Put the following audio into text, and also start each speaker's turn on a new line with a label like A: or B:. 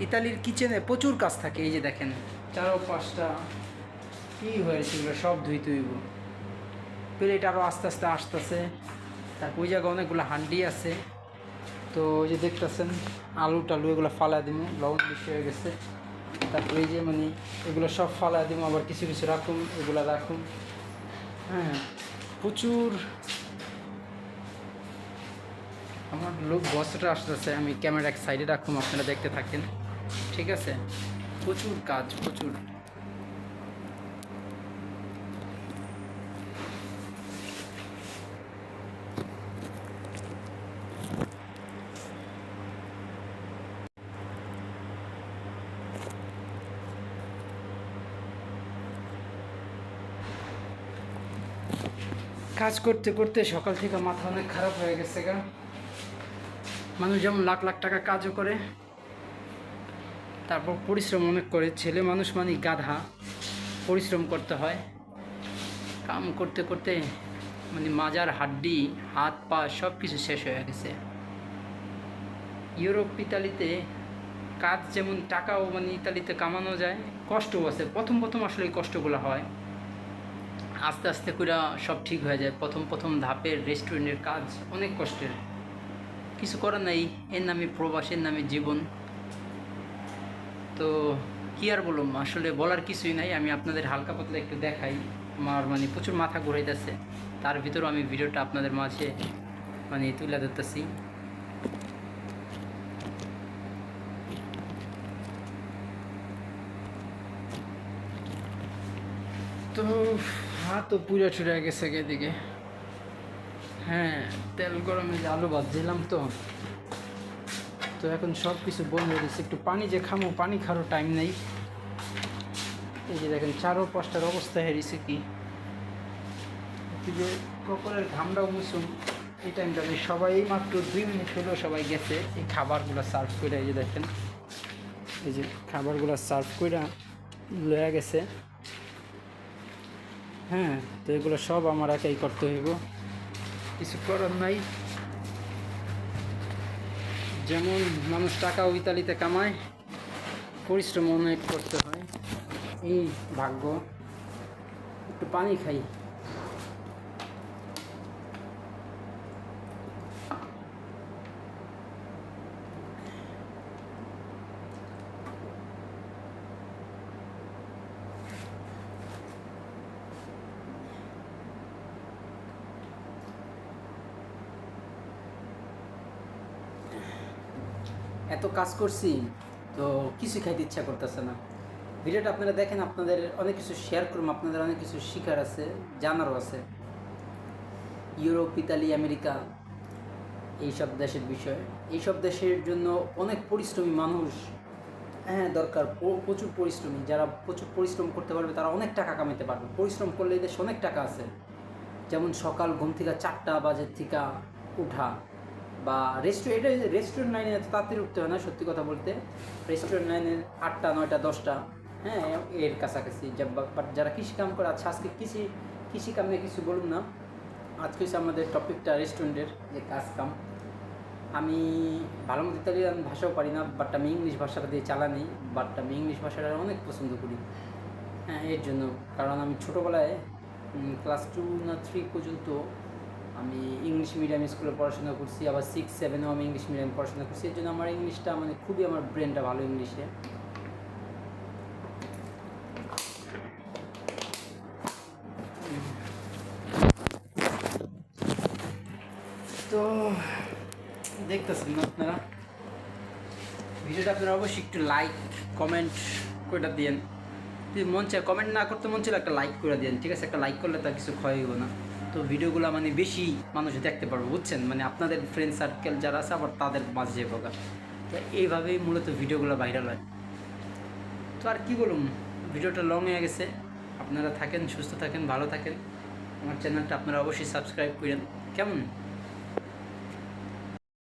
A: ইতালির কিচেনে প্রচুর কাজ থাকে। এই যে দেখেন, 4-5টা কী হয়েছে, এগুলো সব ধুইতে হইব। প্লেট আরও আস্তে আস্তে আসতেছে। তারপর ওই জায়গায় অনেকগুলো হান্ডি আছে। তো ওই যে দেখতেছেন আলু টালু এগুলো ফালা দিব, লবণ বেশি হয়ে গেছে। তারপরে এই যে মানে এগুলো সব ফালা দিব, আবার কিছু কিছু রাখুন, এগুলো রাখুন। হ্যাঁ, প্রচুর। আমার লোক বসটা আসতেছে, আমি ক্যামেরা এক সাইডে রাখুন, আপনারা দেখতে থাকেন, ঠিক আছে? প্রচুর কাজ, প্রচুর। কাজ করতে করতে সকাল থেকে মাথা অনেক খারাপ হয়ে গেছে গা। মানুষ যেমন লাখ লাখ টাকা কাজও করে, তারপর পরিশ্রম অনেক করে। ছেলে মানুষ মানে গাধা, পরিশ্রম করতে হয়। কাম করতে করতে মানে মাজার হাড্ডি, হাত পা সব কিছু শেষ হয়ে গেছে। ইউরোপ ইতালিতে কাজ যেমন, টাকাও মানে ইতালিতে কামানো যায়, কষ্টও আছে। প্রথম প্রথম আসলে এই কষ্টগুলো হয়, আস্তে আস্তে করে সব ঠিক হয়ে যায়। প্রথম প্রথম ধাপের রেস্টুরেন্টের কাজ অনেক কষ্টের, কিছু করার নাই। এর নামে প্রবাস, এর নামে জীবন। তো কী আর বললাম, আসলে বলার কিছুই নাই। আমি আপনাদের হালকা পাতলা একটু দেখাই। আমার মানে প্রচুর মাথা ঘুরাইতেছে, তার ভিতরেও আমি ভিডিওটা আপনাদের মাঝে মানে তুলে ধরতেছি। তো হাত তো পুড়ে ছুড়ে গেছে এদিকে। হ্যাঁ, তেল গরমে যে আলু ভাজছিলাম, তো তো এখন সব কিছু বন্ধ হয়ে গেছে। একটু পানি যে খামো, পানি খাওয়ারও টাইম নেই। এই যে দেখেন 4-5টার অবস্থা হেরিছে কি। যে কপালের ঘামটাও মুসুম, এই টাইমটা সবাই মাত্র 2 মিনিট হলেও সবাই গেছে এই খাবারগুলো সার্ভ করে। এই যে দেখেন, এই যে খাবারগুলো সার্ভ করে লয়ে গেছে। হ্যাঁ, তো এগুলো সব আমার একাই করতে হইব, কিছু করার নাই। যেমন মানুষ টাকাও ইতালিতে কামায়, পরিশ্রম অনেক করতে হয়। এই ভাগ্য। একটু পানি খাই। এত কাজ করছি, তো কিছু খাইতে ইচ্ছা করতেছে না। ভিডিওটা আপনারা দেখেন, আপনাদের অনেক কিছু শেয়ার করুন, আপনাদের অনেক কিছু শেখার আছে, জানারও আছে। ইউরোপ, ইতালি, আমেরিকা, এইসব দেশের বিষয়। এইসব দেশের জন্য অনেক পরিশ্রমী মানুষ, হ্যাঁ দরকার, প্রচুর পরিশ্রমী। যারা প্রচুর পরিশ্রম করতে পারবে তারা অনেক টাকা কামাতে পারবে। পরিশ্রম করলে এই দেশে অনেক টাকা আছে। যেমন সকাল ঘুম থেকে 4টা বাজে থেকে উঠা, বা রেস্টুরেন্ট লাইনে এত তাড়াতাড়ি উঠতে হয় না, সত্যি কথা বলতে। রেস্টুরেন্ট লাইনে 8টা 9টা 10টা, হ্যাঁ এর কাছাকাছি। বাট যারা কৃষিকাম করে, আচ্ছা আজকে কৃষিকাম নিয়ে কিছু বলুন না। আজকে হচ্ছে আমাদের টপিকটা রেস্টুরেন্টের যে কাজ কাম। আমি ভালো মতো ইতালিয়ান ভাষাও পারি না, বাট আমি ইংলিশ ভাষাটা দিয়ে চালানি। বাট আমি ইংলিশ ভাষাটা অনেক পছন্দ করি। হ্যাঁ, এর জন্য, কারণ আমি ছোটোবেলায় ক্লাস 2 না 3 পর্যন্ত আমি ইংলিশ মিডিয়াম স্কুলে পড়াশোনা করছি, আবার 6-7-এও আমি ইংলিশ মিডিয়াম পড়াশোনা করছি। এর জন্য আমার ইংলিশটা মানে খুবই, আমার ব্রেনটা ভালো ইংলিশে। তো দেখতেছেন না আপনারা ভিডিওটা, আপনারা অবশ্যই একটু লাইক কমেন্ট করে দিন। যদি মন চায়, কমেন্ট না করতে মন চাইলে একটা লাইক করে দিন, ঠিক আছে? একটা লাইক করলে তার কিছু ক্ষয় হইব না। তো ভিডিওগুলো মানে বেশি মানুষ দেখতে পারবে, বুঝছেন? মানে আপনাদের ফ্রেন্ড সার্কেল যারা আছে, আবার তাদের মাঝে যে প্রকার। তো এইভাবেই মূলত ভিডিওগুলো ভাইরাল হয়। তো আর কী বলুন, ভিডিওটা লং হয়ে গেছে। আপনারা থাকেন, সুস্থ থাকেন, ভালো থাকেন। আমার চ্যানেলটা আপনারা অবশ্যই সাবস্ক্রাইব করেন, কেমন?